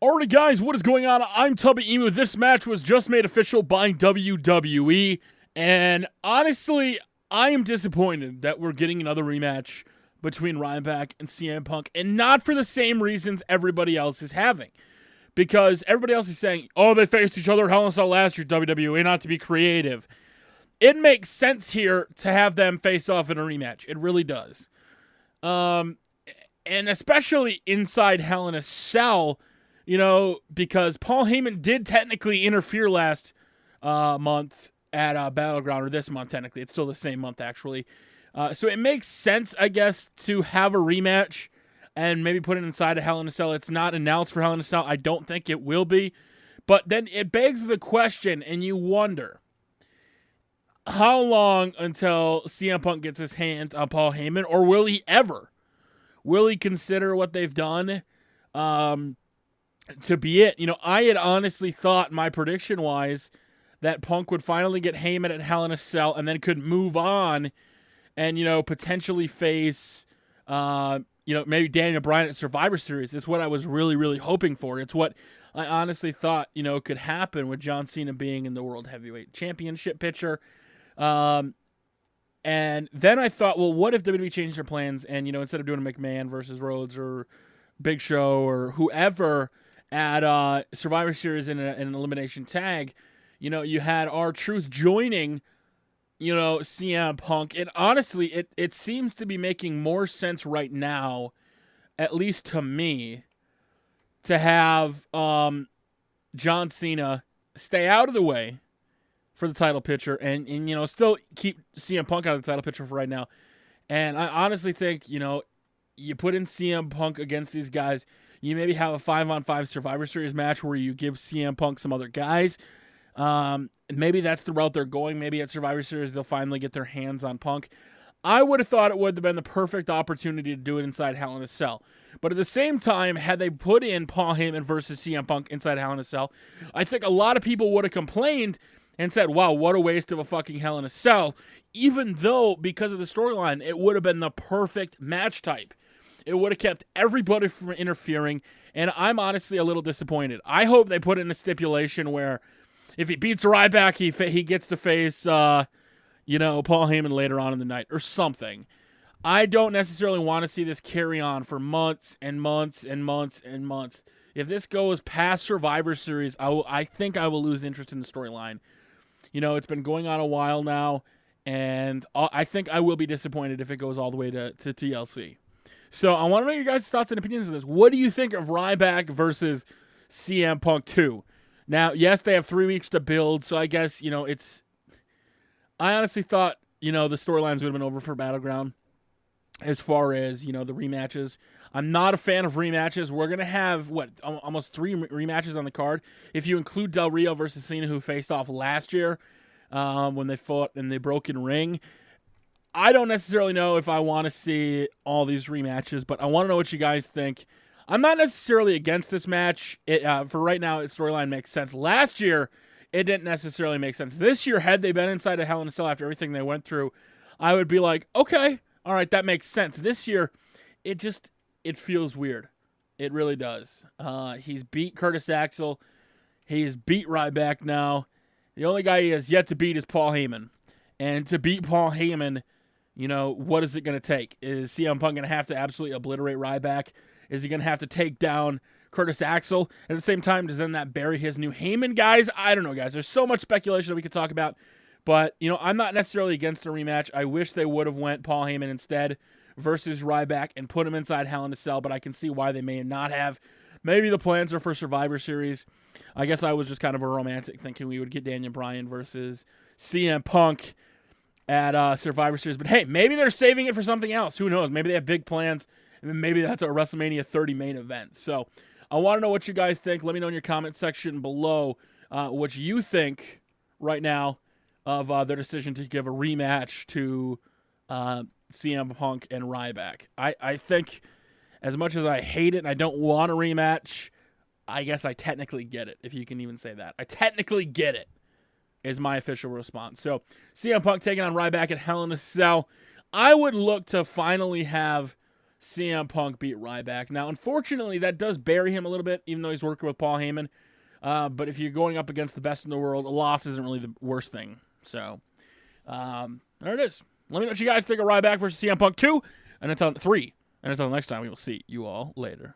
Alrighty, guys, what is going on? I'm Tubby Emu. This match was just made official by WWE, and honestly, I am disappointed that we're getting another rematch between Ryback and CM Punk, and not for the same reasons everybody else is having. Because everybody else is saying, oh, they faced each other at Hell in a Cell last year, WWE, not to be creative. It makes sense here to have them face off in a rematch. It really does. And especially inside Hell in a Cell, you know, because Paul Heyman did technically interfere last month at Battleground, or this month technically. It's still the same month, actually. So it makes sense, I guess, to have a rematch and maybe put it inside a Hell in a Cell. It's not announced for Hell in a Cell. I don't think it will be. But then it begs the question, and you wonder, how long until CM Punk gets his hands on Paul Heyman, or will he ever? Will he consider what they've done to be it? You know, I had honestly thought, my prediction-wise, that Punk would finally get Heyman at Hell in a Cell and then could move on and, you know, potentially face, maybe Daniel Bryan at Survivor Series. It's what I was really, really hoping for. It's what I honestly thought, you know, could happen with John Cena being in the World Heavyweight Championship picture. And then I thought, well, what if WWE changed their plans and, you know, instead of doing a McMahon versus Rhodes or Big Show or whoever at Survivor Series in an elimination tag, you know, you had R-Truth joining, you know, CM Punk. And honestly, it seems to be making more sense right now, at least to me, to have John Cena stay out of the way for the title picture and you know, still keep CM Punk out of the title picture for right now. And I honestly think, you know, you put in CM Punk against these guys, you maybe have a 5-on-5 Survivor Series match where you give CM Punk some other guys. Maybe that's the route they're going. Maybe at Survivor Series they'll finally get their hands on Punk. I would have thought it would have been the perfect opportunity to do it inside Hell in a Cell. But at the same time, had they put in Paul Heyman versus CM Punk inside Hell in a Cell, I think a lot of people would have complained and said, wow, what a waste of a fucking Hell in a Cell, even though, because of the storyline, it would have been the perfect match type. It would have kept everybody from interfering, and I'm honestly a little disappointed. I hope they put in a stipulation where if he beats Ryback, he gets to face, Paul Heyman later on in the night, or something. I don't necessarily want to see this carry on for months and months and months and months. If this goes past Survivor Series, I think I will lose interest in the storyline. You know, it's been going on a while now, and I think I will be disappointed if it goes all the way to TLC. So I want to know your guys' thoughts and opinions on this. What do you think of Ryback versus CM Punk 2? Now, yes, they have 3 weeks to build, so I guess, you know, I honestly thought, you know, the storylines would have been over for Battleground as far as, you know, the rematches. I'm not a fan of rematches. We're going to have, almost 3 rematches on the card. If you include Del Rio versus Cena, who faced off last year when they fought in the Broken Ring. I don't necessarily know if I want to see all these rematches, but I want to know what you guys think. I'm not necessarily against this match. For right now, its storyline makes sense. Last year, it didn't necessarily make sense. This year, had they been inside a Hell in a Cell after everything they went through, I would be like, okay, all right, that makes sense. This year, it feels weird. It really does. He's beat Curtis Axel. He's beat Ryback now. The only guy he has yet to beat is Paul Heyman. And to beat Paul Heyman, you know, what is it going to take? Is CM Punk going to have to absolutely obliterate Ryback? Is he going to have to take down Curtis Axel? At the same time, does then that bury his new Heyman guys? I don't know, guys. There's so much speculation that we could talk about. But, you know, I'm not necessarily against a rematch. I wish they would have went Paul Heyman instead versus Ryback and put him inside Hell in a Cell, but I can see why they may not have. Maybe the plans are for Survivor Series. I guess I was just kind of a romantic thinking we would get Daniel Bryan versus CM Punk at Survivor Series. But, hey, maybe they're saving it for something else. Who knows? Maybe they have big plans, and maybe that's a WrestleMania 30 main event. So I want to know what you guys think. Let me know in your comment section below what you think right now of their decision to give a rematch to CM Punk and Ryback. I think, as much as I hate it and I don't want a rematch, I guess I technically get it, if you can even say that. I technically get it, is my official response. So, CM Punk taking on Ryback at Hell in a Cell. I would look to finally have CM Punk beat Ryback. Now, unfortunately, that does bury him a little bit, even though he's working with Paul Heyman. But if you're going up against the best in the world, a loss isn't really the worst thing. So, there it is. Let me know what you guys think of Ryback versus CM Punk 2, and until 3. And until next time, we will see you all later.